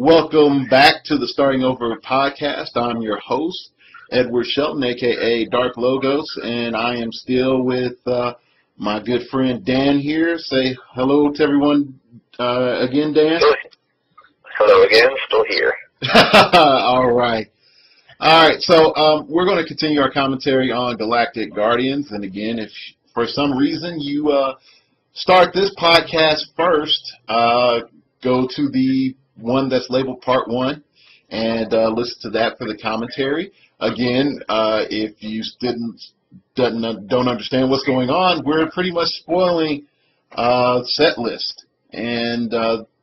Welcome back to the Starting Over podcast. I'm your host, Edward Shelton, a.k.a. Dark Logos, and I am still with my good friend Dan here. Say hello to everyone again, Dan. Hello again, still here. All right. So we're going to continue our commentary on Galactic Guardians. And again, if for some reason you start this podcast first, go to the one that's labeled Part 1 and listen to that for the commentary. Again, if you don't understand what's going on, we're pretty much spoiling set list and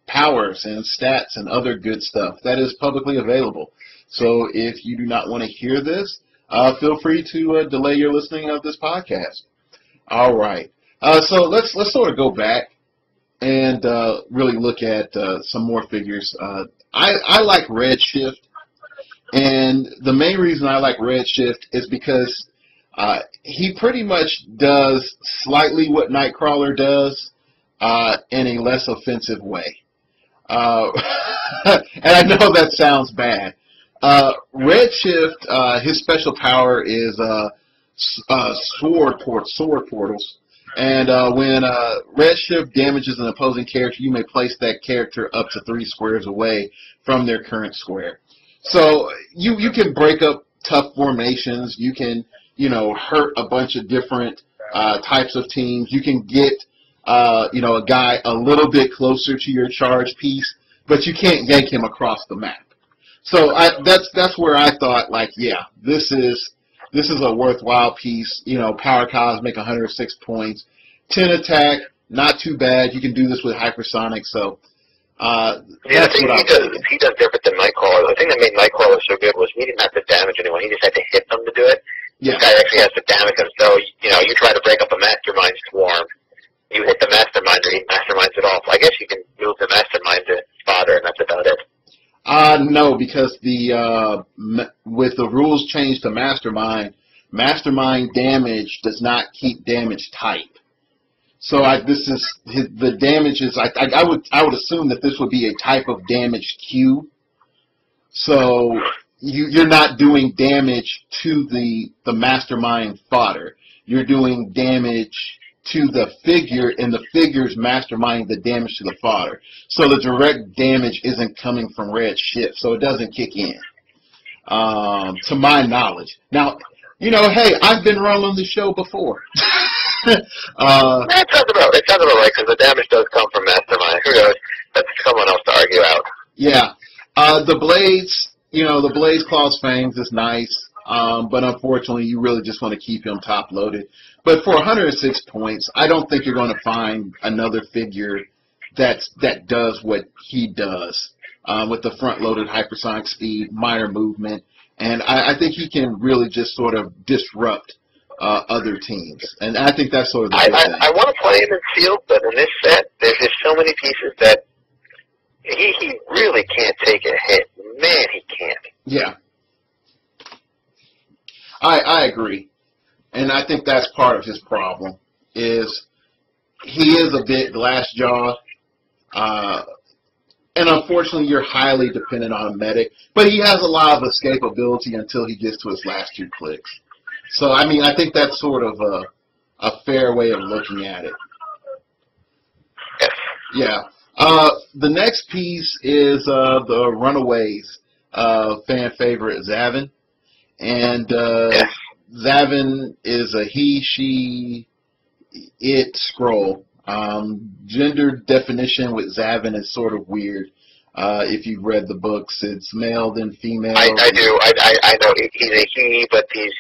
powers and stats and other good stuff that is publicly available. So if you do not want to hear this, feel free to delay your listening of this podcast. All right. So let's sort of go back and really look at some more figures. I like Redshift, and the main reason I like Redshift is because he pretty much does slightly what Nightcrawler does in a less offensive way. And I know that sounds bad. Redshift, his special power is sword portals. And when Redshift damages an opposing character, you may place that character up to 3 squares away from their current square. So you can break up tough formations. You can, hurt a bunch of different types of teams. You can get, a guy a little bit closer to your charge piece, but you can't yank him across the map. So that's where I thought, this is a worthwhile piece. Power Cosmic, 106 points. 10 attack, not too bad. You can do this with Hypersonic, so that's what he does different than Nightcrawler. The thing that made Nightcrawler so good was he didn't have to damage anyone. He just had to hit them to do it. Yeah. This guy actually has to damage them. So, you try to break up a Mastermind swarm. You hit the Mastermind, or he Masterminds it off. I guess you can move the Mastermind to fodder, and that's about it. No, because with the rules changed to Mastermind damage does not keep damage type. So the damage is I would assume that this would be a type of damage queue. So you're not doing damage to the Mastermind fodder. You're doing damage to the figure, and the figure's Mastermind the damage to the fodder. So the direct damage isn't coming from Redshift, so it doesn't kick in, to my knowledge. Now, hey, I've been wrong on the show before. It sounds about right, because the damage does come from Mastermind. Who knows? That's someone else to argue out. Yeah. The Blades, the Blades Claw's Fangs is nice, but unfortunately you really just want to keep him top-loaded. But for 106 points, I don't think you're going to find another figure that does what he does, with the front-loaded hypersonic speed, minor movement, and I think he can really just sort of disrupt other teams. And I think that's sort of the good thing. I want to play him in field, but in this set, there's just so many pieces that he really can't take a hit. Man, he can't. Yeah. I agree. And I think that's part of his problem, is he is a bit glass-jawed. And unfortunately, you're highly dependent on a medic. But he has a lot of escapability until he gets to his last 2 clicks. So, I think that's sort of a fair way of looking at it. Yeah. The next piece is the Runaways fan favorite, Zavin. And Zavin is a he, she, it scroll. Gender definition with Zavin is sort of weird. If you've read the books, it's male then female. I do. I know he's a he, but he's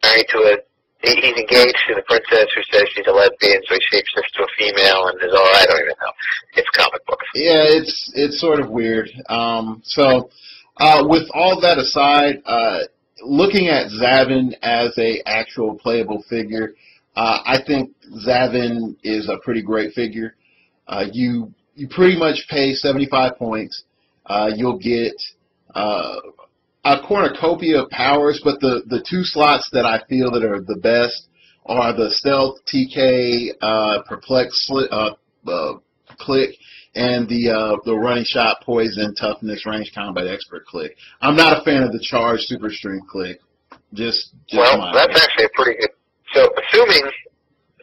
married to he's engaged to the princess who says she's a lesbian, so he shapeshifts to a female and is all, I don't even know. It's comic books. Yeah, it's sort of weird. So with all that aside, looking at Zavin as a actual playable figure, I think Zavin is a pretty great figure. You pretty much pay 75 points. You'll get a cornucopia of powers, but the 2 slots that I feel that are the best are the Stealth, TK, Perplex, click and the running shot, poison, toughness, range combat expert click. I'm not a fan of the charge super strength click. Just well, that's actually a pretty good. So assuming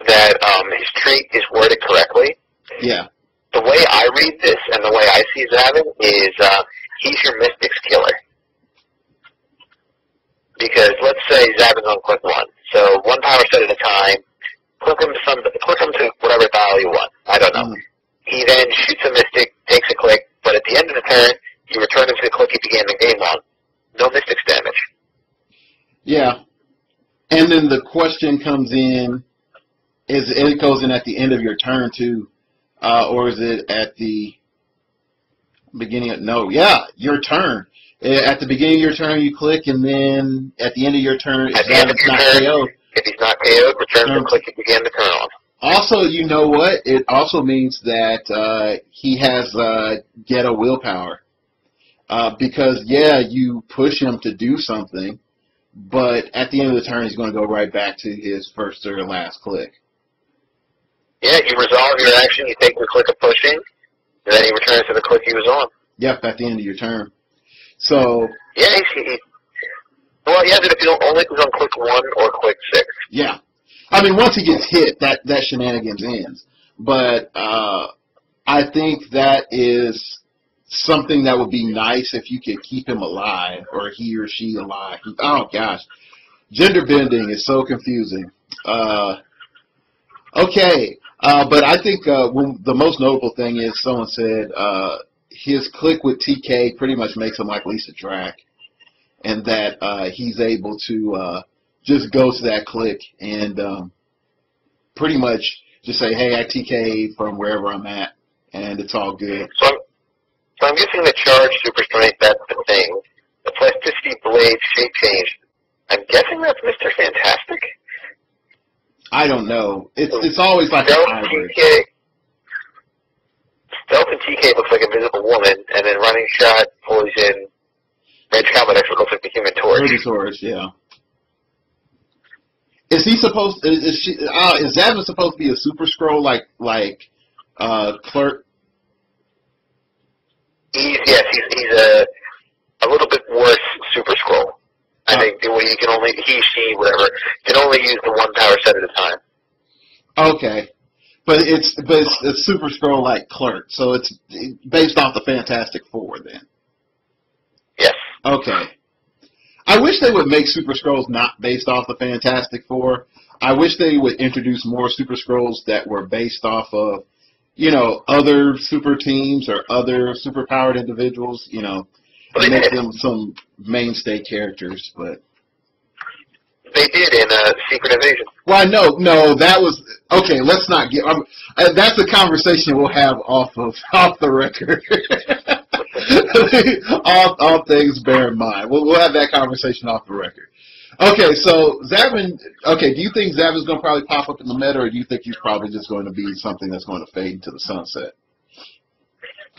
that his trait is worded correctly. Yeah. The way I read this and the way I see Zavin is he's your Mystics killer. Because let's say Zavin's on click 1. So 1 power set at a time. Click him to whatever dial you want. I don't know. Mm. He then shoots a Mystic, takes a click, but at the end of the turn, you return him to the click he began the game on. No Mystics damage. Yeah. And then the question comes in, it goes in at the end of your turn too, or is it at the beginning of, no, yeah, your turn. At the beginning of your turn you click, and then at the end of your turn, at the end of your turn, KO'd, if he's not KO'd, return the click he began the turn on. Also, you know what? It also means that he has ghetto willpower. Because, yeah, you push him to do something, but at the end of the turn, he's going to go right back to his first or last click. Yeah, you resolve your action, you take the click of pushing, and then he returns to the click he was on. Yep, at the end of your turn. So... Yeah, well, he has it if you don't only if he's on click 1 or click 6. Yeah. I mean, once he gets hit, that shenanigans ends. But I think that is something that would be nice if you could keep him alive, or he or she alive. Oh, gosh. Gender bending is so confusing. Okay. But I think the most notable thing is someone said his click with TK pretty much makes him like Lisa Drac, and that he's able to just go to that click and pretty much just say, hey, I TK from wherever I'm at, and it's all good. So I'm guessing the charge super strength, that's the thing. The plasticity blade shape change, I'm guessing that's Mr. Fantastic? I don't know. It's always like Stealth a hybrid. Stealth and TK looks like Invisible Woman, and then running shot, poison, range combat expert looks like the Human Torch. Human Torch, yeah. Is he supposed? Is Zavin supposed to be a super scroll like Clerk? He's a little bit worse super scroll. I think the way you can only she whatever can only use the 1 power set at a time. Okay, but it's a super scroll like Clerk, so it's based off the Fantastic Four then. Yes. Okay. I wish they would make Super Scrolls not based off the Fantastic Four. I wish they would introduce more Super Scrolls that were based off of, other super teams or other super-powered individuals, and make them some mainstay characters, but... They did in Secret Invasion. Well, no, that was... Okay, let's not get... that's a conversation we'll have off the record. all things bear in mind. We'll have that conversation off the record. Okay, so Zavin. Okay, do you think Zavin's going to probably pop up in the meta, or do you think he's probably just going to be something that's going to fade into the sunset?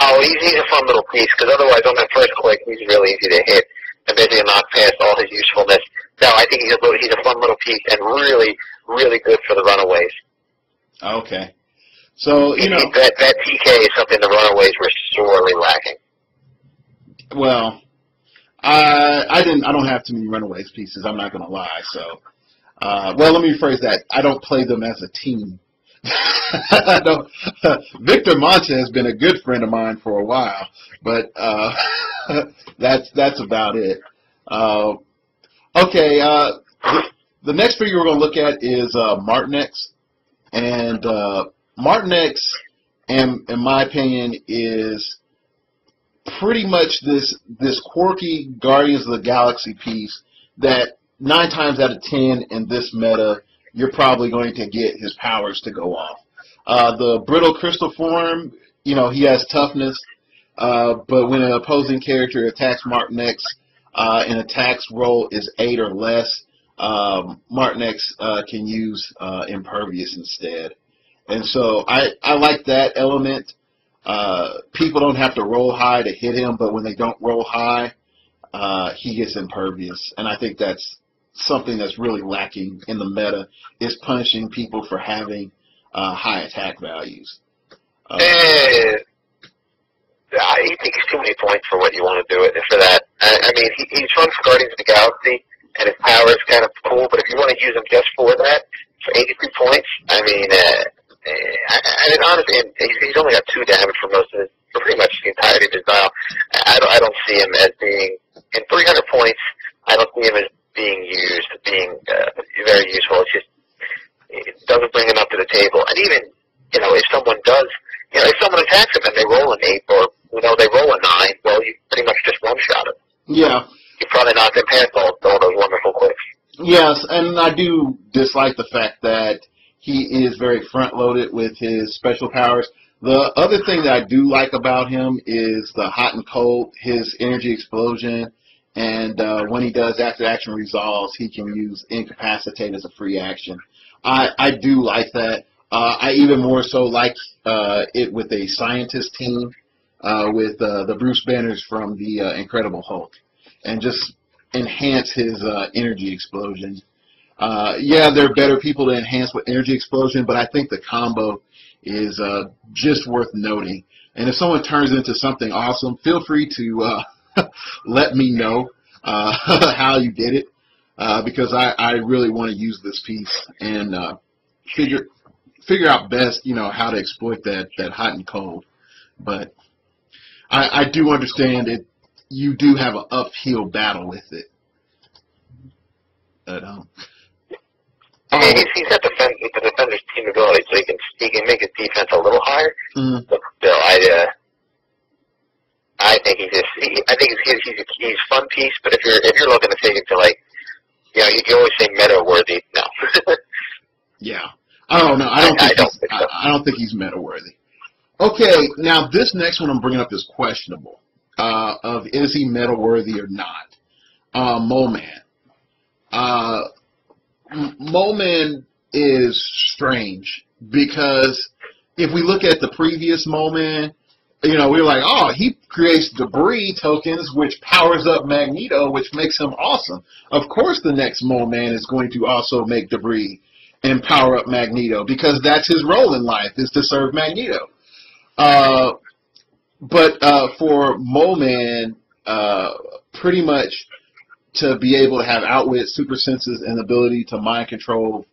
Oh, he's a fun little piece, because otherwise on that first click, he's really easy to hit and basically knock past all his usefulness. No, I think he's a fun little piece and really, really good for the Runaways. Okay. So, that TK is something the Runaways were sorely lacking. Well, I don't have too many Runaways pieces, I'm not going to lie, so. Well, let me rephrase that. I don't play them as a team. Victor Monte has been a good friend of mine for a while, but that's about it. Okay, the next figure we're going to look at is Martinex, and Martinex, in my opinion, is pretty much this quirky Guardians of the Galaxy piece that 9 times out of 10 in this meta, you're probably going to get his powers to go off. The brittle crystal form, he has toughness, but when an opposing character attacks Martinex, and attacks roll is 8 or less, Martinex can use impervious instead. And so I like that element. People don't have to roll high to hit him, but when they don't roll high, he gets impervious. And I think that's something that's really lacking in the meta, is punishing people for having high attack values. He takes too many points for what you want to do it for that. I mean, he's fun for Guardians of the Galaxy, and his power is kind of cool. But if you want to use him just for that, for 83 points, I mean, honestly, he's only got 2 damage for most of his, for pretty much the entirety of his dial. I don't see him as being in 300 points. I don't see him as being used, being very useful. It's just it doesn't bring enough to the table. And even if someone does. If someone attacks him and they roll an 8 or, they roll a 9, well, you pretty much just one-shot him. Yeah. You probably not get past all those wonderful clicks. Yes, and I do dislike the fact that he is very front-loaded with his special powers. The other thing that I do like about him is the hot and cold, his energy explosion, and when he does after-action resolves, he can use incapacitate as a free action. I do like that. I even more so like it with a scientist team with the Bruce Banners from the Incredible Hulk, and just enhance his energy explosion. Yeah, there are better people to enhance with energy explosion, but I think the combo is just worth noting. And if someone turns into something awesome, feel free to let me know how you did it, because I really want to use this piece and figure out best, how to exploit that hot and cold. But I do understand it. You do have an uphill battle with it. But he's got the defender's team ability, so he can make his defense a little higher. Mm. But still, I think he's fun piece. But if you're looking to take it to you always say meta worthy. No. Yeah. Oh no, I don't think he's meta worthy. Okay, now this next one I'm bringing up is questionable. Of is he meta worthy or not? Mole Man. Mole Man is strange because if we look at the previous Mole Man, we're like, oh, he creates debris tokens, which powers up Magneto, which makes him awesome. Of course, the next Mole Man is going to also make debris and power up Magneto, because that's his role in life, is to serve Magneto. But for Mole Man, pretty much to be able to have outwit, super senses, and ability to mind control,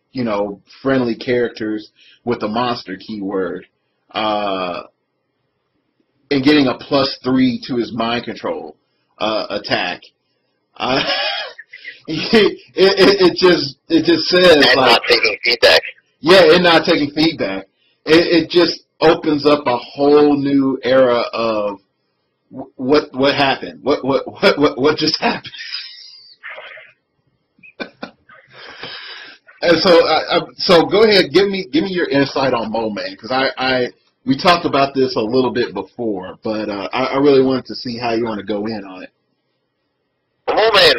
friendly characters with the monster keyword, and getting a +3 to his mind control attack. It just says, and not taking feedback. Yeah, and not taking feedback. It just opens up a whole new era of what happened. What just happened? And so go ahead, give me your insight on Mole Man, because we talked about this a little bit before, but I really wanted to see how you want to go in on it. Mole Man,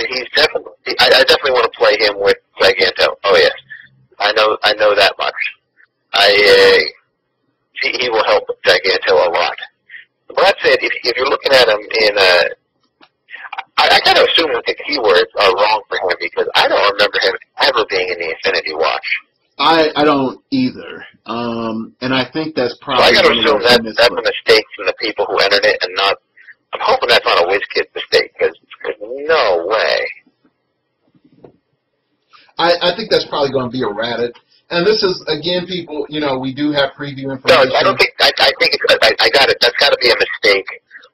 I definitely want to play him with Giganto. Oh yes, I know that much. He will help Giganto a lot. But that said, if you're looking at him in I kind of assume that the keywords are wrong for him, because I don't remember him ever being in the Infinity Watch. I don't either, and I think that's probably. So I got to assume that's a mistake from the people who entered it, and not. I'm hoping that's not a WizKid mistake, because there's no way. I think that's probably going to be errated. And this is, again, people, we do have preview information. No, I don't think, I think I got it. That's got to be a mistake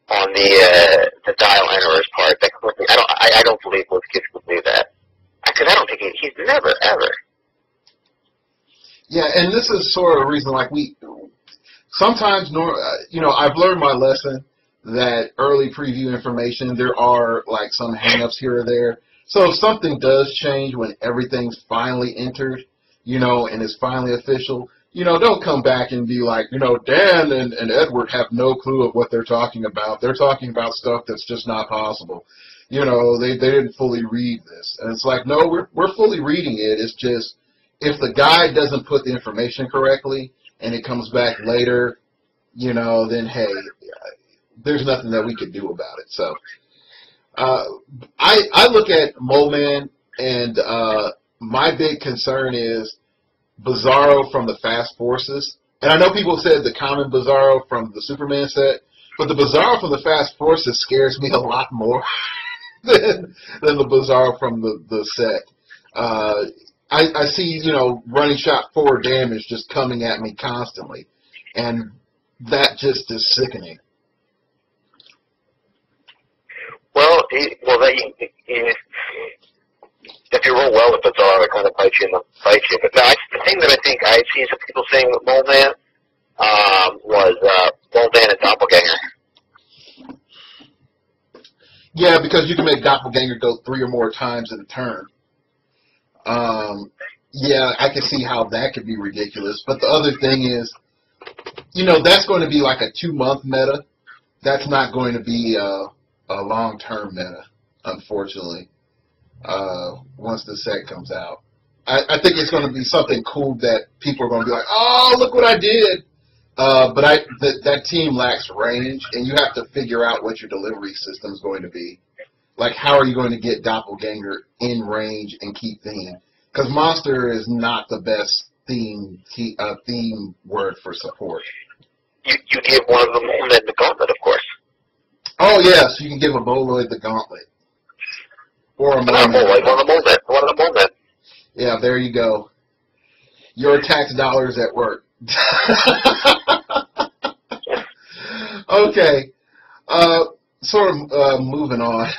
on the dial enterer's part. I don't believe WizKid would do that. Because I don't think he's never, ever. Yeah, and this is sort of a reason, sometimes, I've learned my lesson that early preview information, there are, some hang-ups here or there. So if something does change when everything's finally entered, and it's finally official, don't come back and be like, Dan and Edward have no clue of what they're talking about. They're talking about stuff that's just not possible. They didn't fully read this. And it's like, no, we're fully reading it. It's just, if the guide doesn't put the information correctly and it comes back later, then hey, there's nothing that we could do about it. So I look at Mole Man, and my big concern is Bizarro from the Fast Forces. And I know people said the common Bizarro from the Superman set, but the Bizarro from the Fast Forces scares me a lot more than the Bizarro from the set. I see, running shot forward damage just coming at me constantly, and that just is sickening. Well, if you roll well with Bizarro, it kind of bites you. But no, the thing that I think I've seen some people saying with Mole Man was Mole Man and Doppelganger. Yeah, because you can make Doppelganger go 3 or more times in a turn. Yeah, I can see how that could be ridiculous. But the other thing is, that's going to be like a 2-month meta. That's not going to be a long-term meta, unfortunately, once the set comes out. I think it's going to be something cool that people are going to be like, oh, look what I did. But that team lacks range, and you have to figure out what your delivery system is going to be. Like, how are you going to get Doppelganger in range and keep theme? Because Monster is not the best theme word for support. You give one of them the Gauntlet, of course. Oh, yes, you can give a Boloid the Gauntlet. Or a Not a Boloid, one of the Mole Men. Yeah, there you go. Your tax dollars at work. Okay. Moving on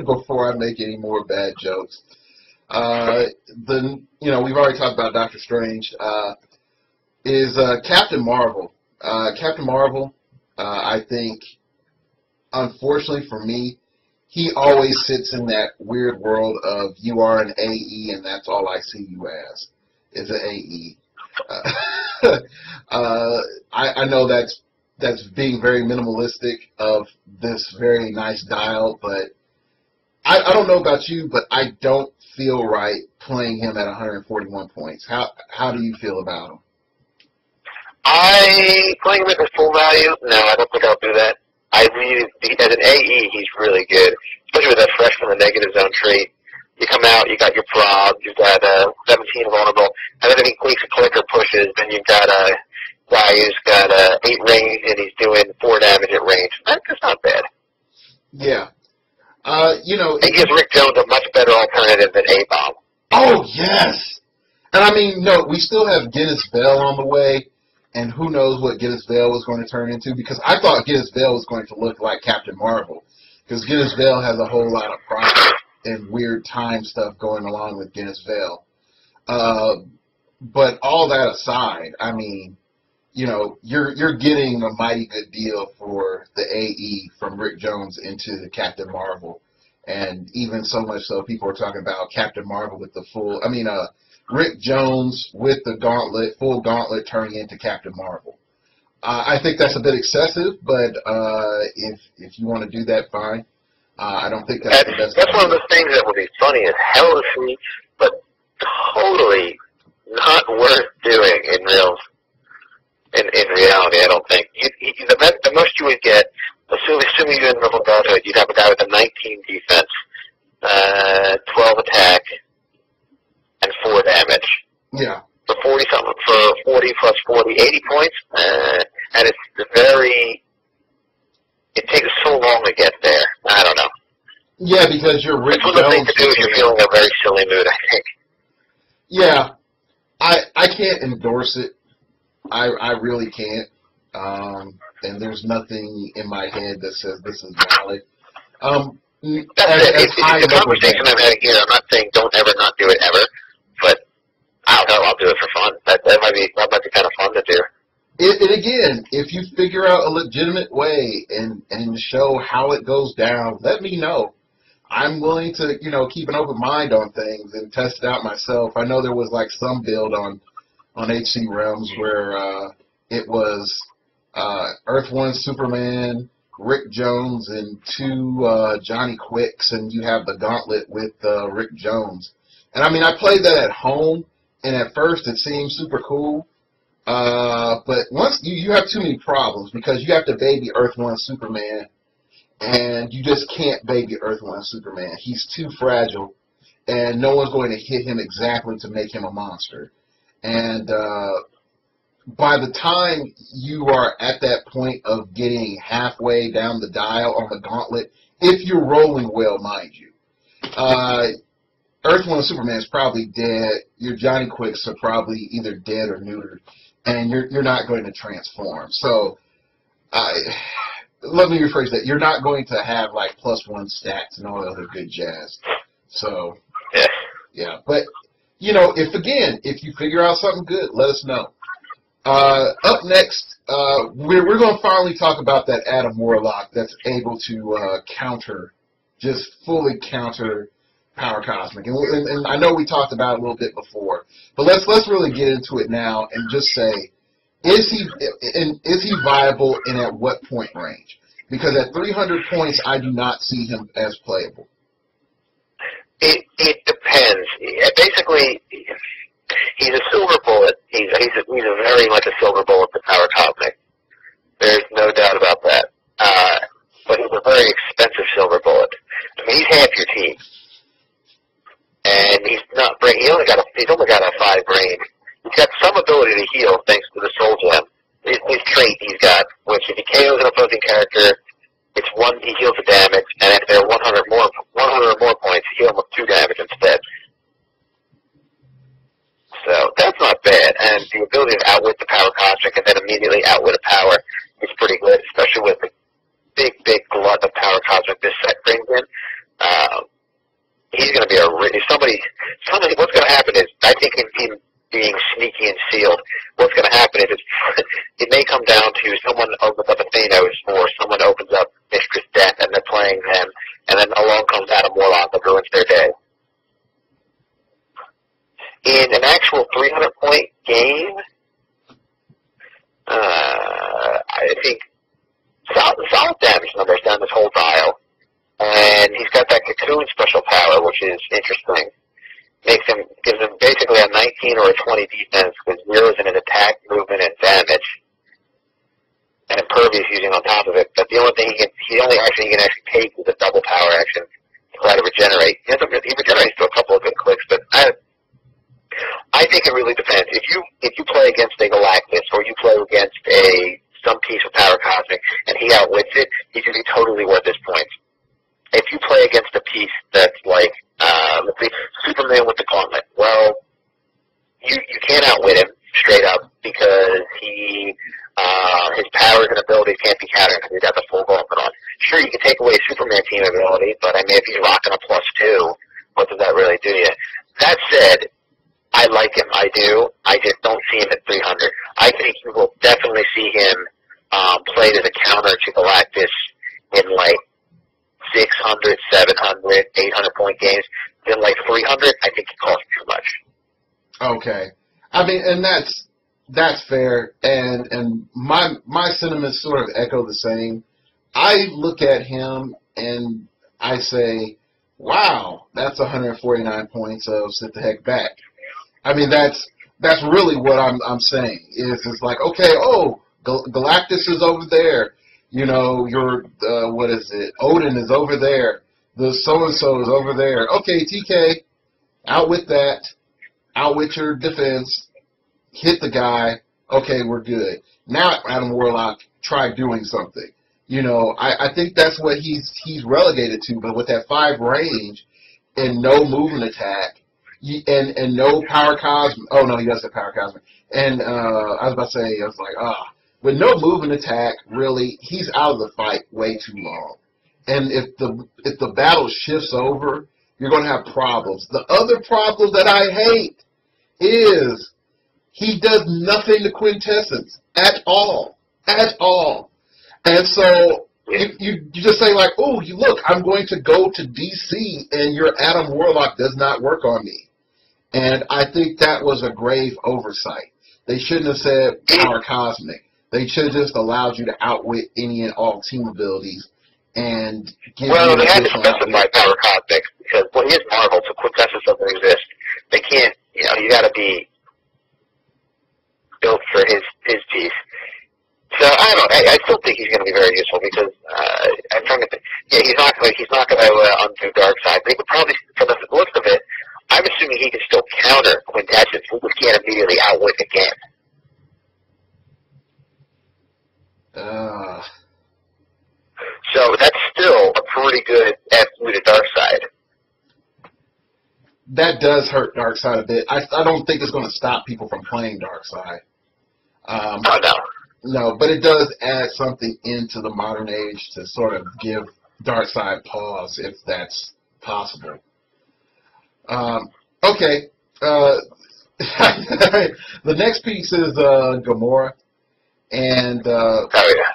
before I make any more bad jokes. We've already talked about Doctor Strange. Is Captain Marvel. Captain Marvel, I think, unfortunately for me, he always sits in that weird world of you are an AE and that's all I see you as, is an AE. I know that's being very minimalistic of this very nice dial, but I don't know about you, but I don't feel right playing him at 141 points. How do you feel about him? Playing him at his full value? No, I don't think I'll do that. As an AE, he's really good, especially with that fresh from the negative zone trait. You come out, you got your prob, you've got 17 vulnerable, and then if he clicks a clicker pushes, then you've got a guy who's got 8 range and he's doing 4 damage at range. That's not bad. Yeah. It gives Rick Jones a much better alternative than A-Bomb. Oh, yes! And I mean, no, we still have Guinness Bell on the way, and who knows what Guinness Bell was going to turn into, because I thought Guinness Bell was going to look like Captain Marvel, because Guinness Bell has a whole lot of profit and weird time stuff going along with Guinness Bell. But all that aside, I mean, you're getting a mighty good deal for the AE from Rick Jones into the Captain Marvel. And even so much so, people are talking about Captain Marvel with the Rick Jones with the gauntlet, full gauntlet turning into Captain Marvel. I think that's a bit excessive, but if you want to do that, fine. I don't think that's the best. That's one of the things that would be funny as hell to see, but totally not worth doing in reality. I don't think the most you would get, assuming you had Middle Godhood, you'd have a guy with a 19 defense, 12 attack, and 4 damage. Yeah. For 40 plus 40, 80 points, and it takes so long to get there. I don't know. Yeah, because you're Rick Jones. It's one of the things to do if you're feeling a very silly mood, I think. Yeah. I can't endorse it. I really can't. And there's nothing in my head that says this is valid. It's a conversation I'm having here. I'm not saying don't ever not do it ever, but I don't know. I'll do it for fun. That might be kind of fun to do. And again, if you figure out a legitimate way and show how it goes down, let me know. I'm willing to, keep an open mind on things and test it out myself. I know there was like some build on HC Realms where it was Earth 1 Superman, Rick Jones, and 2 Johnny Quicks, and you have the gauntlet with Rick Jones. And I mean, I played that at home, and at first it seemed super cool. But once you have too many problems because you have to baby Earth 1 Superman, and you just can't baby Earth 1 Superman. He's too fragile, and no one's going to hit him exactly to make him a monster. And by the time you are at that point of getting halfway down the dial on the gauntlet, if you're rolling well, mind you, Earth 1 Superman is probably dead. Your Johnny Quicks are probably either dead or neutered, and you're not going to transform. So, let me rephrase that. You're not going to have like +1 stats and all the other good jazz. So, yeah. But if you figure out something good, let us know. Up next, we're going to finally talk about that Adam Warlock that's able to just fully counter Power Cosmic. And I know we talked about it a little bit before, but let's really get into it now and just say, is he viable and at what point range? Because at 300 points, I do not see him as playable. It depends. Basically, he's a silver bullet. He's a very much a silver bullet to Power Cosmic. There's no doubt about that. But he's a very expensive silver bullet. I mean, he's half your team, and he's only got a 5 brain. He's got some ability to heal thanks to the Soul Gem. His trait he's got, which if he KOs an opposing character, he heals the damage, and if they're 100 or more points, he heals with 2 damage instead. So that's not bad, and the ability to outwit the Power Cosmic and then immediately outwit a power is pretty good, especially with the big glut of Power Cosmic this set brings in. He's going to be somebody. What's going to happen is, I think in being sneaky and sealed, what's going to happen is it may come down to someone opens up a Thanos or someone opens up Mistress Death and they're playing them, and then along comes Adam Warlock that ruins their day. In an actual 300-point game, I think solid damage numbers down this whole dial. And he's got that Cocoon special power, which is interesting. Gives him basically a 19 or a 20 defense with zeros in an attack, movement, and damage. And Impervious using on top of it. But the only thing he can actually take is a double power action to try to regenerate. He regenerates to a couple of good clicks, but I think it really depends. If you play against a Galactus or you play against some piece of Power Cosmic and he outwits it, he's going to be totally worth his points. If you play against a piece that's like, let's see, Superman with the Gauntlet, well, you can't outwit him straight up because his powers and abilities can't be countered because he's got the full gauntlet on. Sure, you can take away Superman team ability, but I mean, if he's rocking a +2, what does that really do you? That said, I like him. I do. I just don't see him at 300. I think you will definitely see him played as a counter to Galactus in like 600, 700, 800-point games. Then like 300, I think he costs too much. Okay. I mean, and that's fair. And my sentiments sort of echo the same. I look at him and I say, wow, that's 149 points of sit the heck back. I mean, that's really what I'm saying. It's like, okay, Galactus is over there. You know, what is it? Odin is over there. The so-and-so is over there. Okay, TK, outwit that. Outwit your defense. Hit the guy. Okay, we're good. Now, Adam Warlock, try doing something. You know, I think that's what he's relegated to. But with that 5 range and no movement attack, and no Power Cosmic. Oh, no, he does have Power Cosmic. And I was about to say, with no movement attack, really, he's out of the fight way too long. And if the battle shifts over, you're going to have problems. The other problem that I hate is he does nothing to Quintessence at all. At all. And so you just say like, oh, look, I'm going to go to DC and your Adam Warlock does not work on me. And I think that was a grave oversight. They shouldn't have said Power Cosmic. They should have just allowed you to outwit any and all team abilities and give you they had to specify Power Cosmic because, well, he is Marvel, so Quintessence doesn't exist. They can't, you got to be built for his piece. So I don't know. I still think he's going to be very useful because I'm trying to think. Yeah, he's not going to undo Darkseid. But he could probably, from the looks of it, I'm assuming he can still counter Quintessence. He just can't immediately outwit again. path through the dark side. That does hurt Darkseid a bit. I don't think it's going to stop people from playing Darkseid. Oh, no. No, but it does add something into the modern age to sort of give Darkseid pause, if that's possible. Okay. The next piece is Gamora, and Oh, yeah.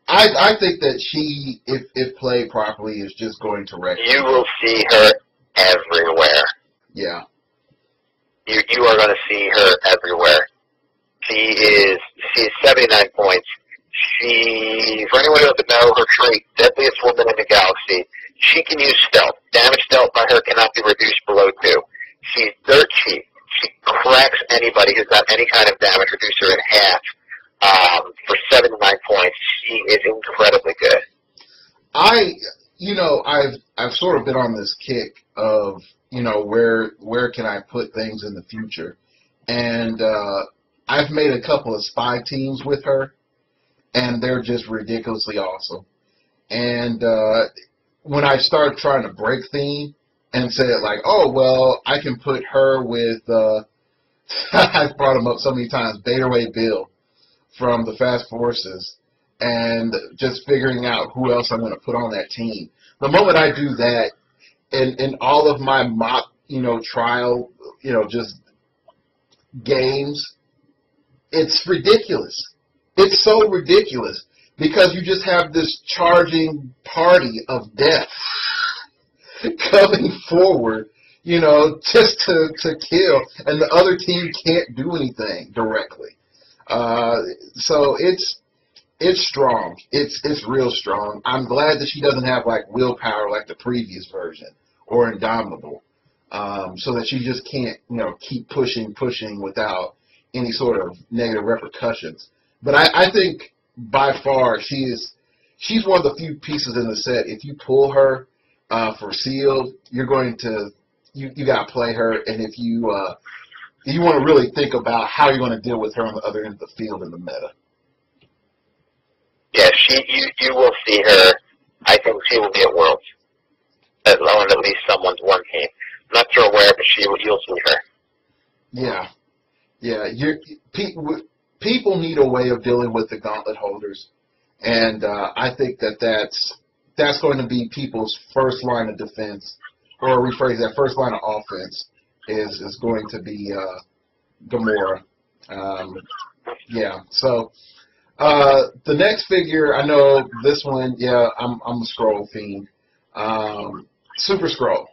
I think that she, if played properly, is just going to wreck. You will see her everywhere. Yeah. You are going to see her everywhere. She is 79 points. She, for anyone who doesn't know her trait, deadliest woman in the galaxy, she can use stealth. Damage dealt by her cannot be reduced below 2. She's dirt cheap. She cracks anybody who's got any kind of damage reducer in half. For 79 points, she is incredibly good. I've sort of been on this kick of, where can I put things in the future? And I've made a couple of spy teams with her, and they're just ridiculously awesome. And when I start trying to break theme and say it like, oh, well, I can put her with, I've brought him up so many times, Beta Ray Bill from the Fast Forces, and just figuring out who else I'm going to put on that team. The moment I do that, in all of my mock, trial, just games, it's ridiculous. It's so ridiculous because you just have this charging party of death coming forward, just to kill, and the other team can't do anything directly. So it's strong. It's real strong. I'm glad that she doesn't have like willpower like the previous version or Indomitable, so that she just can't keep pushing without any sort of negative repercussions. But I think by far she's one of the few pieces in the set. If you pull her for sealed, you're going to you got to play her, and if you want to really think about how you're going to deal with her on the other end of the field in the meta. Yeah, you will see her. I think she will be at Worlds, at least someone's one team. I'm not sure where, but you'll see her. Yeah. People need a way of dealing with the gauntlet holders, and I think that's going to be people's first line of defense, or rephrase that, first line of offense is going to be Gamora. So the next figure, I know this one. Yeah, I'm a Skrull fiend. Super Skrull.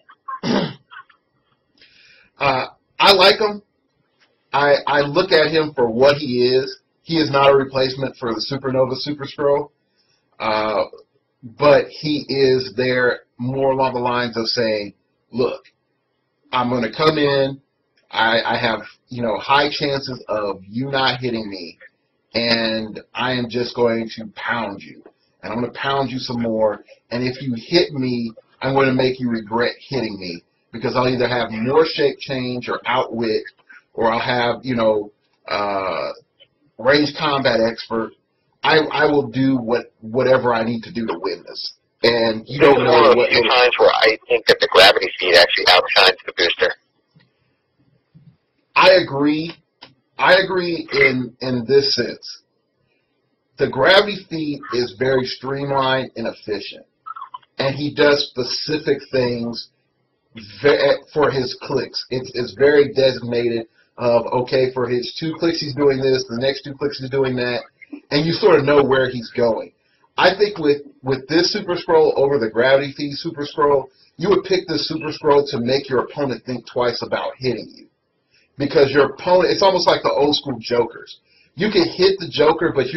I like him. I look at him for what he is. He is not a replacement for the Supernova Super Skrull, but he is there more along the lines of saying, look, I'm going to come in. I have high chances of you not hitting me, and I am just going to pound you. And I'm going to pound you some more, and if you hit me, I'm going to make you regret hitting me, because I'll either have more shape change or outwit, or I'll have, range combat expert. I will do whatever I need to do to win this. And you don't know what. There's one of the few times where I think that the gravity feed actually outshines the booster. I agree. I agree in this sense. The gravity feed is very streamlined and efficient, and he does specific things for his clicks. It's very designated of, okay, for his 2 clicks he's doing this, the next 2 clicks he's doing that, and you sort of know where he's going. I think with this Super Skrull over the gravity feed Super Skrull, you would pick this Super Skrull to make your opponent think twice about hitting you. Because your opponent, it's almost like the old school Jokers. You can hit the Joker, but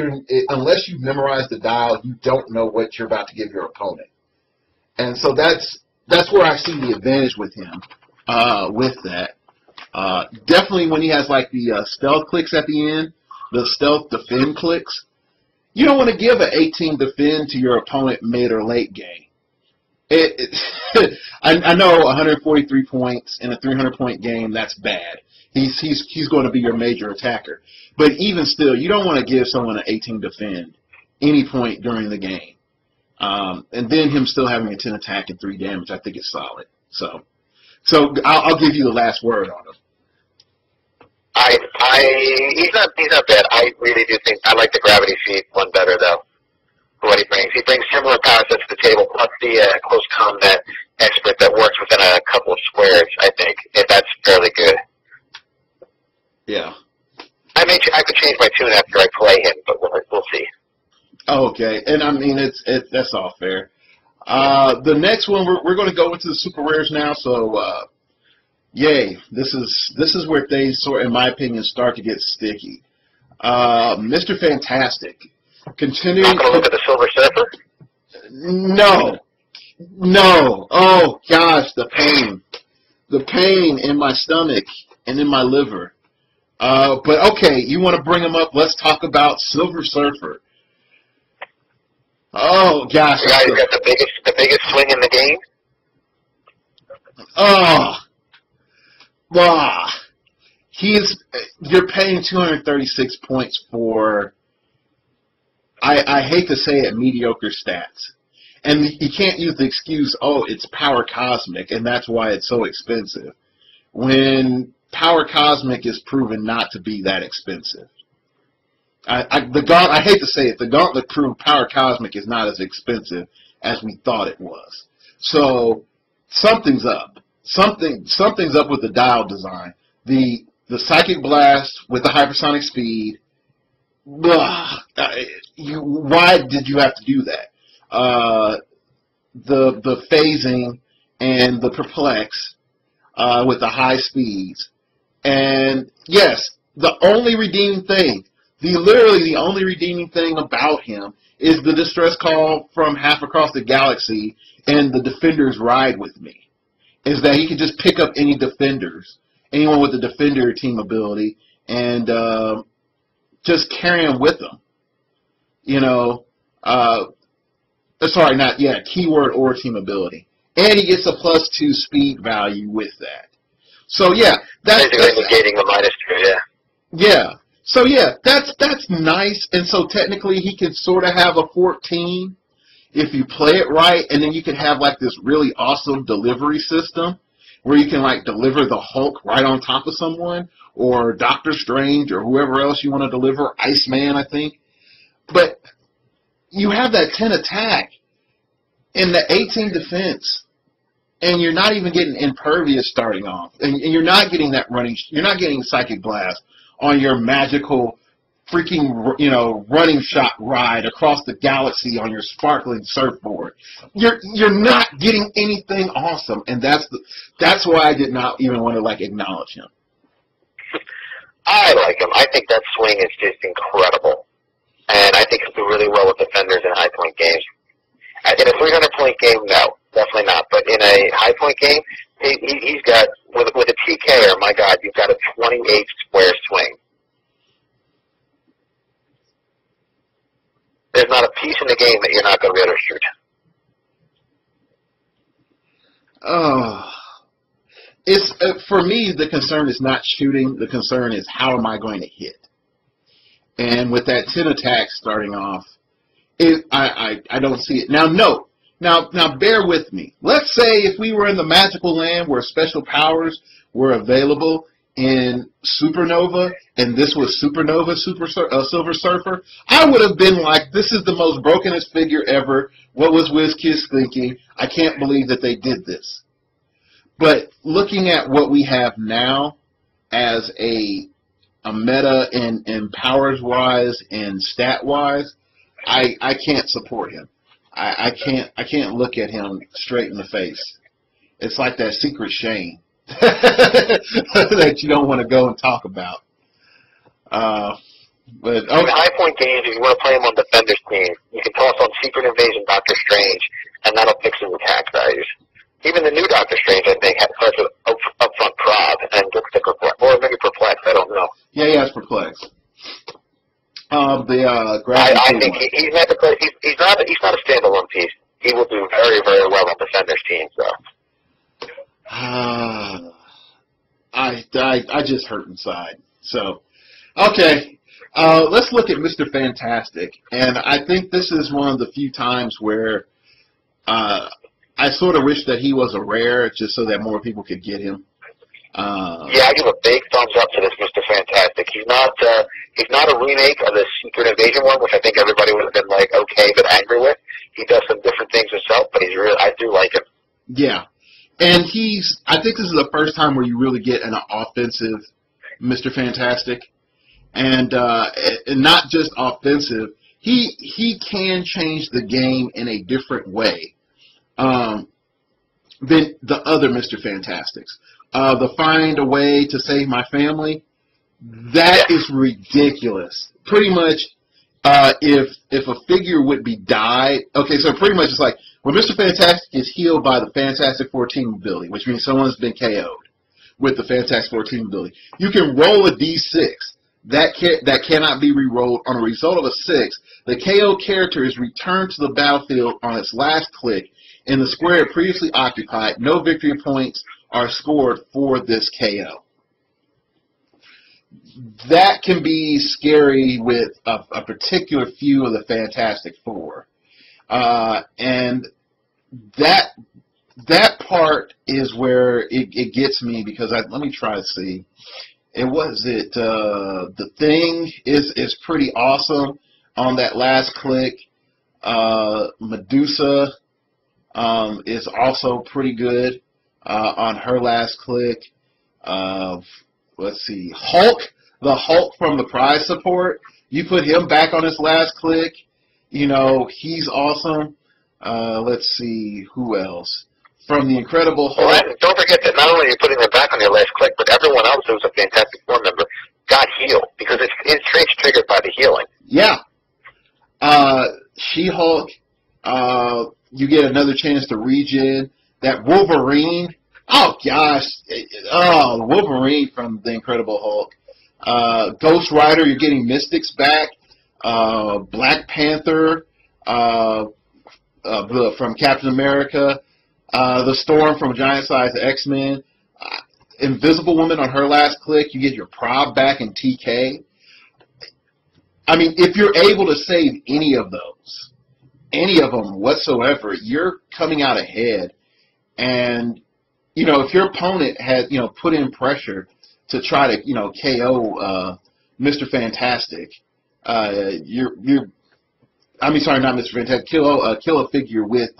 unless you've memorized the dial, you don't know what you're about to give your opponent. And so that's where I see the advantage with him, with that. Definitely when he has like the stealth clicks at the end, the stealth defend clicks, you don't want to give an 18 defend to your opponent mid or late game. I know 143 points in a 300-point game, that's bad. He's going to be your major attacker. But even still, you don't want to give someone an 18 defend any point during the game. And then him still having a 10 attack and 3 damage, I think is solid. So I'll give you the last word on him. He's not bad. I really do think I like the gravity feed one better though. For what he brings, similar power sets to the table, plus the close combat expert that works within a couple of squares. I think that's fairly good. Yeah. I could change my tune after I play him, but we'll see. Oh, okay, and I mean that's all fair. The next one we're going to go into the super rares now. So, yay! This is where things in my opinion, start to get sticky. Mr. Fantastic, continuing. Not going to look at the Silver Surfer. No. Oh gosh, the pain in my stomach and in my liver. But okay, you want to bring him up? Let's talk about Silver Surfer. Oh gosh, the guy who got the biggest swing in the game. Oh, wow. You're paying 236 points for. I hate to say it, mediocre stats, and you can't use the excuse, oh, it's Power Cosmic, and that's why it's so expensive. When Power Cosmic is proven not to be that expensive. I hate to say it, the Gauntlet proved Power Cosmic is not as expensive as we thought it was. So something's up. Something's up with the dial design. The Psychic Blast with the hypersonic speed. Why did you have to do that? The phasing and the perplex with the high speeds. And yes, the only redeeming thing, literally the only redeeming thing about him is the distress call from half across the galaxy and the defenders ride with me. Is that he can just pick up any defenders, anyone with the defender team ability, and just carry them with them. You know, sorry, not yet, keyword or team ability. And he gets a +2 speed value with that. So yeah, that's negating the -2, yeah. Yeah. So yeah, that's nice, and so technically he can sort of have a 14 if you play it right, and then you can have like this really awesome delivery system where you can like deliver the Hulk right on top of someone, or Doctor Strange, or whoever else you want to deliver, Iceman, I think. But you have that 10 attack and the 18 defense, and you're not even getting impervious starting off, and you're not getting that you're not getting Psychic Blast on your magical freaking, running shot ride across the galaxy on your sparkling surfboard. You're not getting anything awesome, and that's why I did not even want to like acknowledge him. I like him. I think that swing is just incredible, and I think he'll do really well with defenders in high point games. In a 300-point game, no, definitely not. But in a high point game, he's got with a TKer. My God, you've got a 28 square swing. There's not a piece in the game that you're not going to be able to shoot. Oh, it's for me. The concern is not shooting. The concern is how am I going to hit? And with that 10 attack starting off, I don't see it. Now bear with me. Let's say if we were in the magical land where special powers were available in Supernova, and this was Supernova Silver Surfer, I would have been like, this is the most brokenest figure ever. What was WizKids thinking? I can't believe that they did this. But looking at what we have now as a meta and powers-wise and stat-wise, I can't support him. I can't look at him straight in the face. It's like that secret shame that you don't want to go and talk about. But okay. In high point games, if you want to play him on defender's team, you can toss on Secret Invasion Doctor Strange, and that'll fix his attack values. Even the new Doctor Strange, I think, starts with upfront prob and gets the perplex, or maybe perplex. I don't know. Yeah, it's perplex. I think he's not the place. He's not a standalone piece. He will do very, very well on defender's team. So. I just hurt inside. So, Okay. Let's look at Mr. Fantastic. And I think this is one of the few times where I sort of wish that he was a rare just so that more people could get him. Yeah, I give a big thumbs up to this Mr. Fantastic. He's not a remake of the Secret Invasion one, which I think everybody would have been like okay but angry with. He does some different things himself, but I do like him. Yeah. And I think this is the first time where you really get an offensive Mr. Fantastic. And not just offensive, he can change the game in a different way than the other Mr. Fantastics. The find a way to save my family, that is ridiculous. Pretty much, if a figure would be died, okay, so pretty much it's like when Mr. Fantastic is healed by the Fantastic Four team ability, which means someone's been KO'd with the Fantastic Four team ability, you can roll a D6. That cannot be re-rolled. On a result of a 6, the KO character is returned to the battlefield on its last click in the square it previously occupied. No victory points are scored for this KO. That can be scary with a particular few of the Fantastic Four. And that part is where it gets me because let me try to see. The Thing is pretty awesome on that last click. Medusa is also pretty good on her last click. Let's see, the Hulk from the prize support. You put him back on his last click. You know, he's awesome. Let's see, who else? From the Incredible Hulk. Well, don't forget that not only are you putting them back on your last click, but everyone else who was a Fantastic Four member got healed because it's triggered by the healing. Yeah. She-Hulk, you get another chance to regen. That Wolverine, oh gosh, Wolverine from the Incredible Hulk. Ghost Rider, you're getting Mystics back. Black Panther from Captain America. The Storm from Giant Size X-Men. Invisible Woman on her last click, you get your prob back in TK. I mean, if you're able to save any of them whatsoever, you're coming out ahead. And, you know, if your opponent had, you know, put in pressure to try to, you know, KO Mr. Fantastic, not Mr. Fantastic, kill a figure with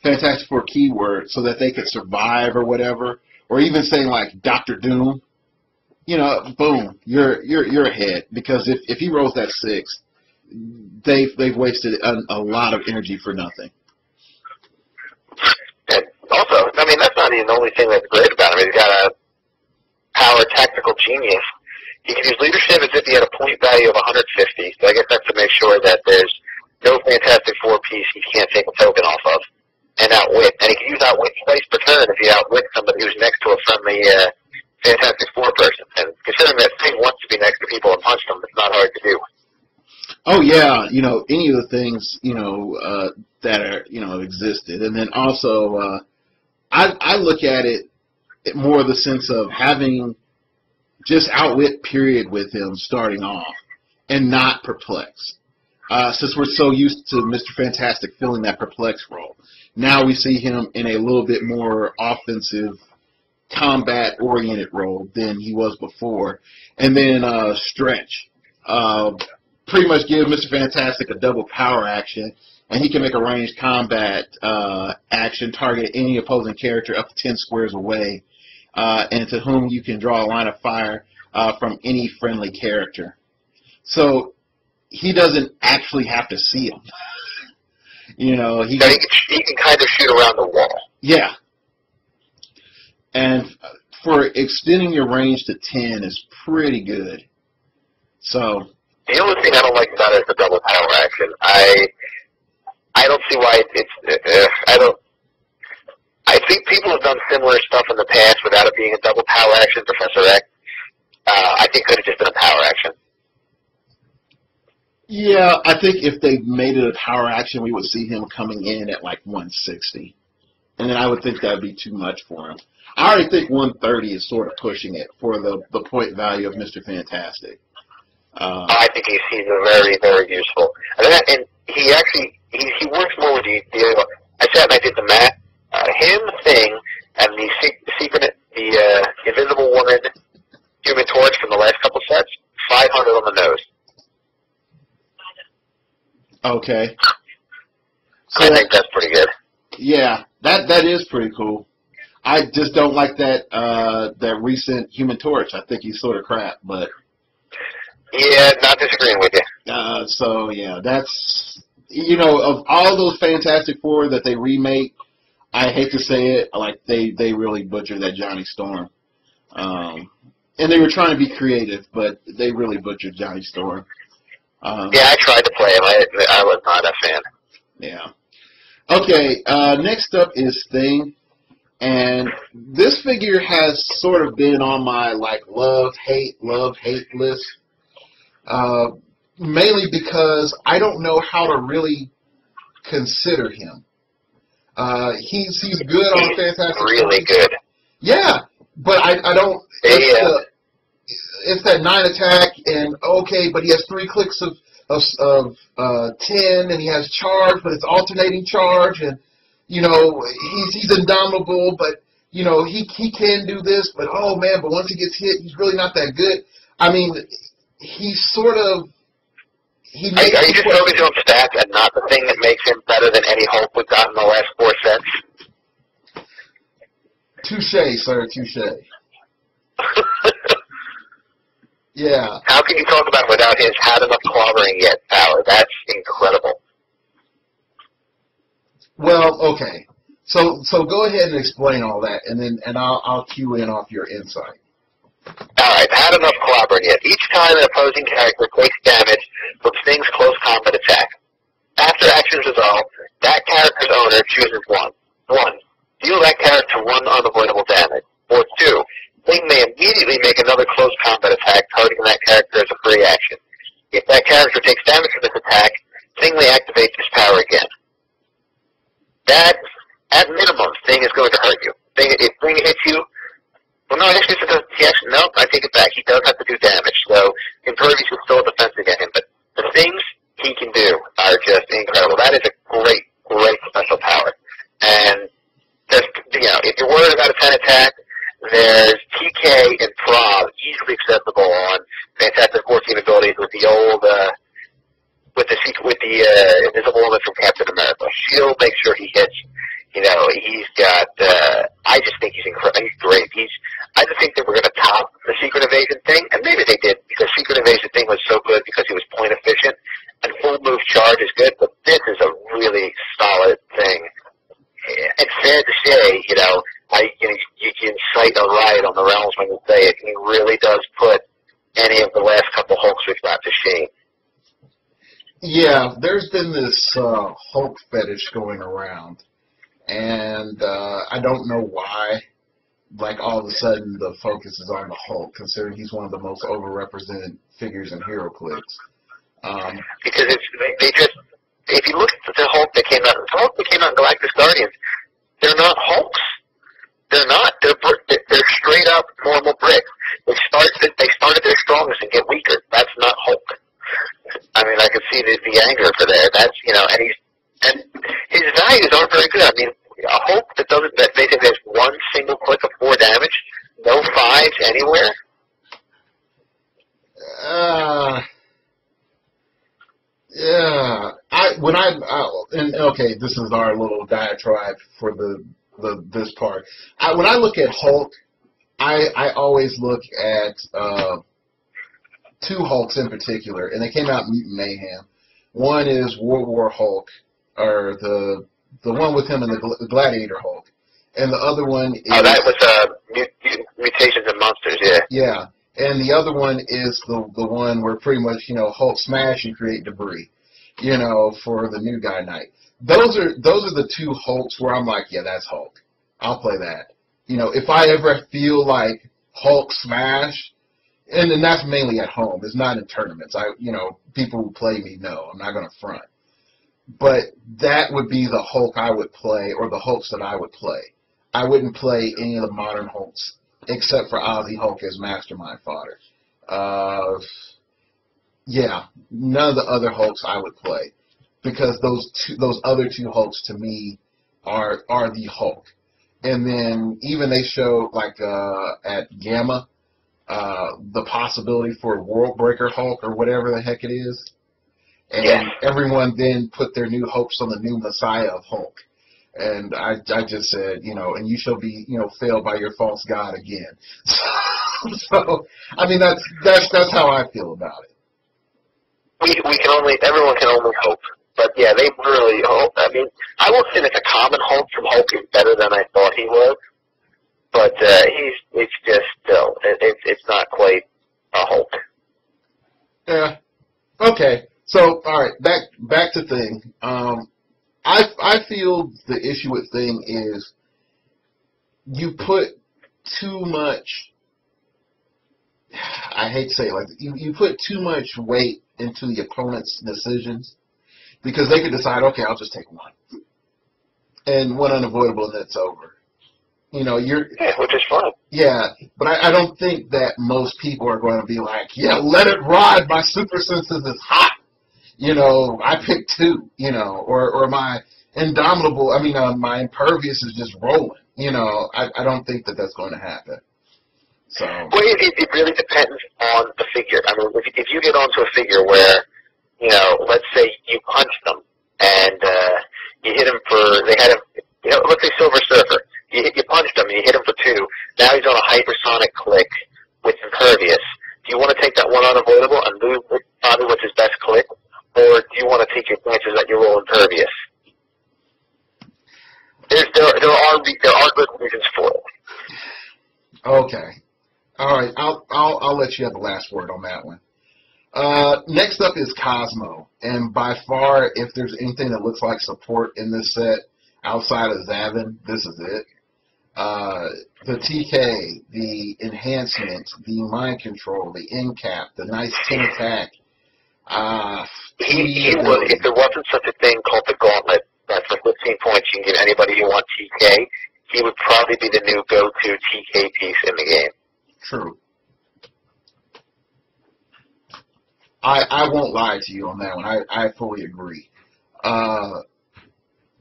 Fantastic Four keyword so that they could survive or whatever, or even saying like Dr. Doom, you know, boom, you're ahead because if he rolls that 6, they've wasted a lot of energy for nothing. And also, I mean, that's not even the only thing that's great about him. He's got a power tactical genius. He can use leadership as if he had a point value of 150. So I guess that's to make sure that there's no Fantastic Four piece he can't take a token off of. And outwit. And he can use outwit twice per turn if he outwits somebody who's next to a friendly Fantastic Four person. And considering that Thing wants to be next to people and punch them, it's not hard to do. Oh yeah, you know, any of the things, you know, that are, you know, existed. And then also, I look at it more of the sense of having just outwit period with him starting off and not perplex. Since we're so used to Mr. Fantastic filling that perplex role. Now we see him in a little bit more offensive, combat-oriented role than he was before. And then Stretch. Pretty much give Mr. Fantastic a double power action, and he can make a ranged combat action target any opposing character up to 10 squares away, and to whom you can draw a line of fire from any friendly character. So he doesn't actually have to see him. You know, he can kind of shoot around the wall. Yeah. And for extending your range to 10 is pretty good. So the only thing I don't like about it is the double power action. I don't see why I think people have done similar stuff in the past without it being a double power action. Professor X, I think could have just been a power action. Yeah, I think if they made it a power action, we would see him coming in at like 160. And then I would think that would be too much for him. I already think 130 is sort of pushing it for the point value of Mr. Fantastic. I think he's a very, very useful. And he actually he works more with the I sat and I did the math. Him, Thing, and the secret, the Invisible Woman, Human Torch from the last couple sets, 500 on the nose. Okay. So I think that's pretty good. Yeah, that is pretty cool. I just don't like that recent Human Torch. I think he's sort of crap, but yeah, not disagreeing with you. So yeah, that's of all those Fantastic Four that they remake, I hate to say it, like they really butchered that Johnny Storm. And they were trying to be creative, but they really butchered Johnny Storm. Yeah, I tried to play him. I was not a fan. Yeah. Okay, next up is Thing. And this figure has sort of been on my love, hate list. Mainly because I don't know how to really consider him. He's good on Fantastic Four. Really good. Yeah, but I don't. It's that 9 attack, and okay, but he has 3 clicks of 10, and he has charge, but it's alternating charge, and he's indomitable, but he can do this, but oh man, but once he gets hit, he's really not that good. I mean, he's sort of. Are you just focusing on stats and not the thing that makes him better than any Hulk we've got in the last 4 sets? Touche, sir, touche. Yeah. How can you talk about without his had enough clobbering yet power? That's incredible. Well, okay. So go ahead and explain all that, and I'll cue in off your insight. Alright, had enough clobbering yet. Each time an opposing character takes damage from Sting's close combat attack. After actions resolve, that character's owner chooses one. 1. Deal that character 1 unavoidable damage. Or 2. Sting may immediately make another close combat attack targeting that character as a free action. If that character takes damage from this attack, Sting may activate this power again. That, at minimum, Sting is going to hurt you. If Sting hits you, well, no, no, I take it back. He does have to do damage, so Impervious is still a defense against him, but the things he can do are just incredible. That is a great, great special power. And there's, if you're worried about a 10 attack, there's TK and Prob easily accessible on Fantastic Four team abilities with the old, with the Invisible Woman from Captain America. She'll make sure he hits. He's got. I just think he's incredible. He's great. I just think that we're going to top the Secret Invasion thing, and maybe they did because Secret Invasion thing was so good because he was point efficient, and full move charge is good. But this is a really solid thing. It's fair to say, you can cite a riot on the realms when you say it. He really does put any of the last couple Hulks we've got to shame. Yeah, there's been this Hulk fetish going around, and I don't know why. All of a sudden, the focus is on the Hulk, considering he's one of the most overrepresented figures in HeroClix. Because if you look at the Hulk that came out, in Galactic Guardians, they're not Hulks. They're not. They're straight up normal bricks. They started their strongest and get weaker. That's not Hulk. I mean, I can see the anger for there. That's and his values aren't very good. I mean, a Hulk that basically has 1 single click of 4 damage, no 5s anywhere. Yeah. Okay, this is our little diatribe for this part. When I look at Hulk, I always look at 2 Hulks in particular, and they came out in Mutant Mayhem. One is World War Hulk, or the one with him in the Gladiator Hulk, and the other one is... Oh, that was Mutations and Monsters, yeah. Yeah, and the other one is the one where pretty much, Hulk smash and create debris, for the New Guy Night. Those are the 2 Hulks where I'm like, yeah, that's Hulk. I'll play that. If I ever feel like Hulk smash, and then that's mainly at home. It's not in tournaments. People who play me know I'm not going to front. But that would be the Hulk I would play, or the Hulks that I would play. I wouldn't play any of the modern Hulks, except for Ozzy Hulk as Mastermind fodder. Yeah, none of the other Hulks I would play because those other two Hulks to me are the Hulk. And then even they showed like at Gamma the possibility for a World Breaker Hulk or whatever the heck it is. Yes. And everyone then put their new hopes on the new Messiah of Hulk. And I just said, and you shall be, failed by your false god again. So, I mean, that's how I feel about it. Everyone can only hope. But yeah, they really hope. I mean, I will say that the common Hulk from Hulk is better than I thought he was. But it's just still, it's not quite a Hulk. Yeah. Okay. So, all right, back to Thing. I feel the issue with Thing is you put too much. I hate to say it like you put too much weight into the opponent's decisions because they could decide, okay, I'll just take one, and one unavoidable, and it's over. Which is fun. Yeah, but I don't think that most people are going to be like, yeah, let it ride. My super senses is hot. I picked two. Or my indomitable. My impervious is just rolling. I don't think that that's going to happen. So. Well, it really depends on the figure. I mean, if you get onto a figure where, let's say you punch them and you hit him they had him, let's say Silver Surfer. You punched him and you hit him for 2. Now he's on a hypersonic click with impervious. Do you want to take that one unavoidable and move probably with his best click, or do you want to take your chances that you roll impervious? There are good reasons for it. Okay. All right, I'll let you have the last word on that one. Next up is Cosmo, and by far, if there's anything that looks like support in this set outside of Zavin, this is it. The TK, the enhancement, the mind control, the end cap, the nice 10 attack. He was, if there wasn't such a thing called the Gauntlet, that's for 15 points you can give anybody who wants TK, he would probably be the new go-to TK piece in the game. True. I won't lie to you on that one. I fully agree.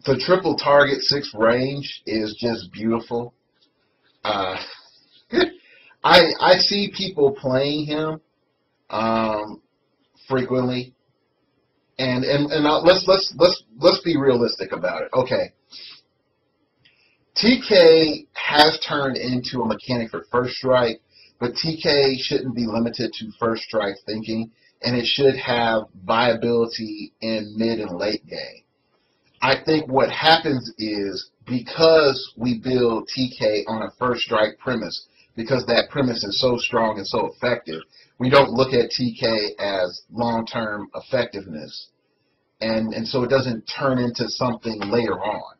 The triple target 6 range is just beautiful. I see people playing him frequently, and let's be realistic about it. Okay, TK has turned into a mechanic for first strike, but TK shouldn't be limited to first strike thinking, and it should have viability in mid and late game. I think what happens is because we build TK on a first strike premise, because that premise is so strong and so effective, we don't look at TK as long-term effectiveness. And so it doesn't turn into something later on.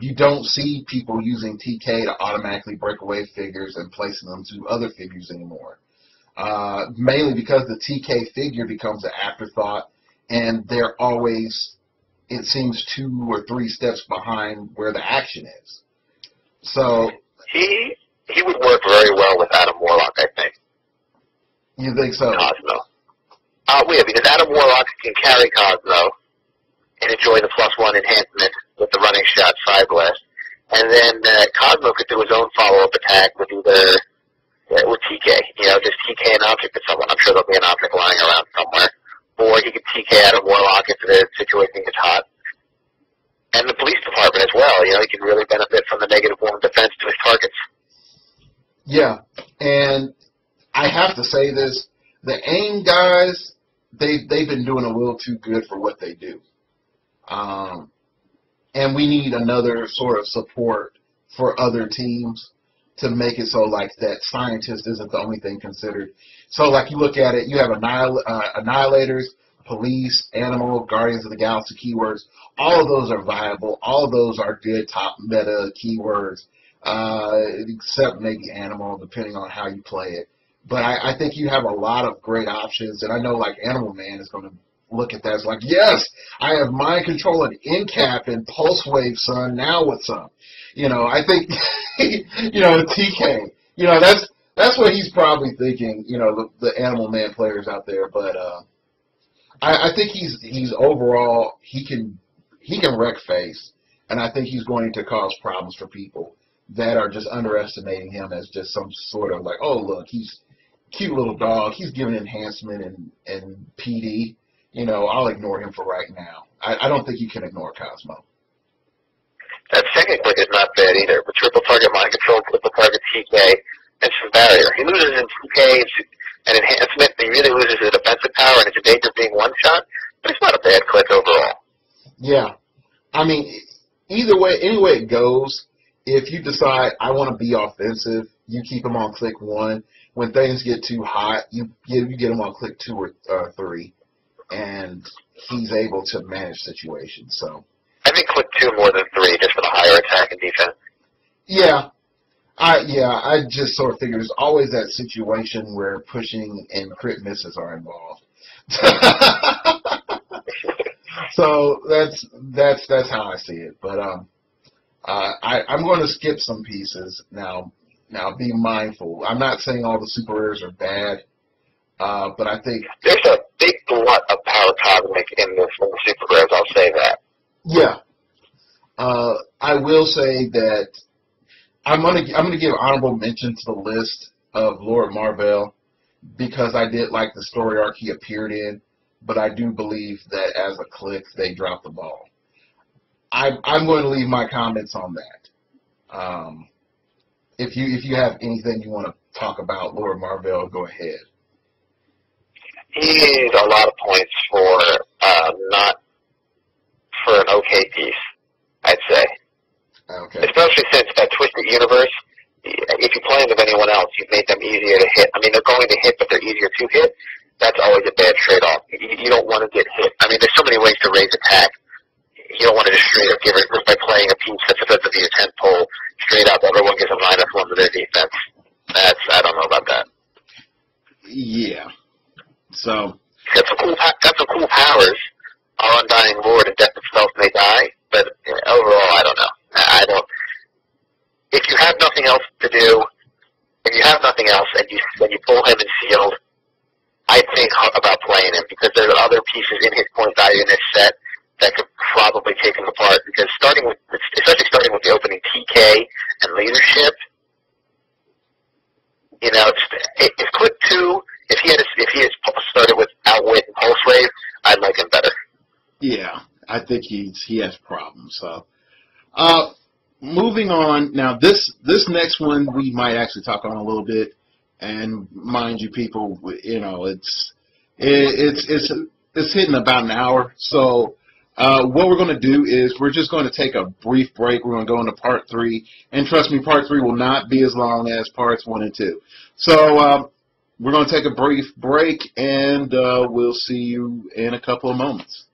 You don't see people using TK to automatically break away figures and placing them to other figures anymore. Mainly because the TK figure becomes an afterthought, and they're always, it seems, 2 or 3 steps behind where the action is. So he would work very well with Adam Warlock, I think. You think so? Cosmo. Yeah, because Adam Warlock can carry Cosmo and enjoy the +1 enhancement with the running shot side blast. And then Cosmo could do his own follow-up attack with either with TK, just TK an object at someone. I'm sure there'll be an object lying around somewhere. Or he could TK out of Warlock if the situation gets hot. And the police department as well. He can really benefit from the -1 defense to his targets. Yeah, and I have to say this: the AIM guys, they've been doing a little too good for what they do. And we need another sort of support for other teams to make it so like that scientist isn't the only thing considered. So like you look at it, you have Annihilators, Police, Animal, Guardians of the Galaxy keywords. All of those are viable. All of those are good top meta keywords, except maybe Animal, depending on how you play it. But I think you have a lot of great options, and I know like Animal Man is going to look at that as like, yes, I have mind control and end cap and pulse wave, son. Now what's up? I think, TK, that's what he's probably thinking, the Animal Man players out there. But I think he's overall he can wreck face, and I think he's going to cause problems for people that are just underestimating him as just some sort of like, oh look, he's cute little dog. He's giving enhancement and PD. I'll ignore him for right now. I don't think you can ignore Cosmo. That second click is not bad either. With triple target mind control, triple target TK, and some barrier. He loses in TK and enhancement, and he really loses his defensive power and his danger of being one shot, but it's not a bad click overall. Yeah. I mean, either way, any way it goes, if you decide I want to be offensive, you keep him on click 1. When things get too hot, you get him on click 2 or 3, and he's able to manage situations. So I think click 2 more than 3, just for the higher attack and defense. Yeah. I just sort of figure there's always that situation where pushing and crit misses are involved. So that's how I see it. But I'm going to skip some pieces now. Now be mindful. I'm not saying all the super rares are bad, but I think there's a big glut of power cosmic in the super rares. I'll say that. Yeah. I will say that I'm gonna give honorable mention to the list of Lord Marvel because I did like the story arc he appeared in, but I do believe that as a click they dropped the ball. I'm going to leave my comments on that. If you have anything you want to talk about Lord Marvel, go ahead. He needs a lot of points for not for an okay piece, I'd say. Okay. Especially since that Twisted Universe, if you play them with anyone else, you've made them easier to hit. I mean, they're going to hit, but they're easier to hit. That's always a bad trade-off. You don't want to get hit. I mean, there's so many ways to raise attack. You don't want to just straight up give it by playing a piece that's supposed to be a 10 pull. Straight up, everyone gets a -1 to their defense. I don't know about that. Yeah. So. Got some cool powers. Our Undying Lord and Death itself may die, but overall, I don't know. If you have nothing else to do, if you have nothing else and you pull him in sealed, I'd think about playing him because there are other pieces in his point value in this set that could probably take him apart. Because especially starting with the opening TK and leadership, it's click 2. If he had started with Outwit and Pulse Wave, I'd like him better. Yeah, I think he has problems. So, moving on. Now, this next one we might actually talk on a little bit. And mind you, people, it's hitting about an hour. So, what we're going to do is we're just going to take a brief break. We're going to go into part 3, and trust me, part 3 will not be as long as parts 1 and 2. So, we're going to take a brief break, and we'll see you in a couple of moments.